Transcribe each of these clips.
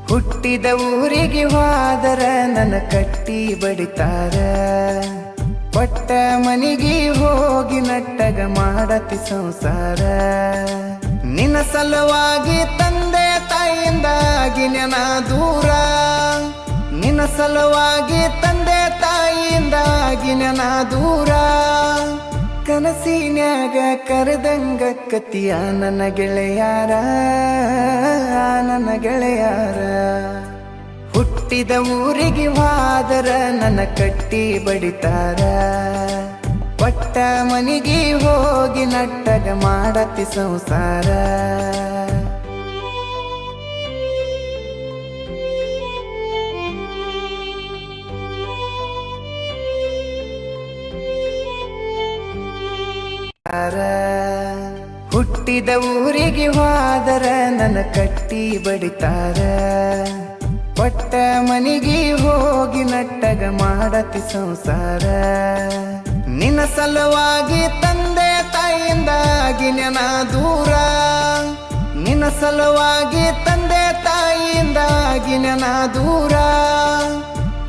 ಹುಟ್ಟಿದ ಊರಿಗೆ ಹೋದರ ನನ್ನ ಕಟ್ಟಿ ಬಡಿತಾರ. ಪಟ್ಟ ಮನಿಗೆ ಹೋಗಿ ನಟ್ಟಗ ಮಾಡತಿ ಸಂಸಾರ. ನಿನ್ನ ಸಲುವಾಗಿ ತಂದೆ ತಾಯಿಯಿಂದಾಗಿ ನೆನ ದೂರ. ನಿನ್ನ ಸಲುವಾಗಿ ತಂದೆ ತಾಯಿಯಿಂದಾಗಿ ನೆನ ದೂರ. ಕನಸಿನ್ಯಾಗ ಕರೆದಂಗ ಕತಿಯ ನನ್ನ ಗೆಳೆಯಾರ, ನನ್ನ ಗೆಳೆಯಾರ. ಹುಟ್ಟಿದ ಊರಿಗೆ ಹೋದರ ನನ್ನ ಕಟ್ಟಿ ಬಡಿತಾರ. ಪಟ್ಟ ಮನಿಗೆ ಹೋಗಿ ನಟ್ಟಗ ಮಾಡತಿ ಸಂಸಾರ. ಹುಟ್ಟಿದ ಊರಿಗೆ ಹೋದರ ನನ್ನ ಕಟ್ಟಿ ಬಡಿತಾರ. ಪಟ್ಟ ಮನಿಗೆ ಹೋಗಿ ನಟ್ಟಗ ಮಾಡತಿ ಸಂಸಾರ. ನಿನ್ನ ಸಲುವಾಗಿ ತಂದೆ ತಾಯಿಯಿಂದಾಗಿ ನೆನ ದೂರ. ನಿನ್ನ ಸಲುವಾಗಿ ತಂದೆ ತಾಯಿಯಿಂದಾಗಿ ನೆನ ದೂರ.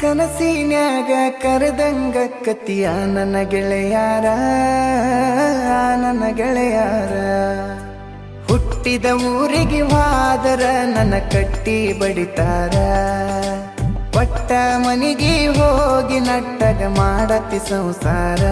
ಕನಸಿನ್ಯಾಗ ಕರೆದಂಗ ಕತಿಯ ನನ್ನ ಗೆಳೆಯಾರ, ನನ್ನ ಗೆಳೆಯಾರ. ಹುಟ್ಟಿದ ಊರಿಗೆ ಹೋದರ ನನ್ನ ಕಟ್ಟಿ ಬಡಿತಾರ. ಪಟ್ಟ ಮನಿಗೆ ಹೋಗಿ ನಟ್ಟಗ ಮಾಡತಿ ಸಂಸಾರ.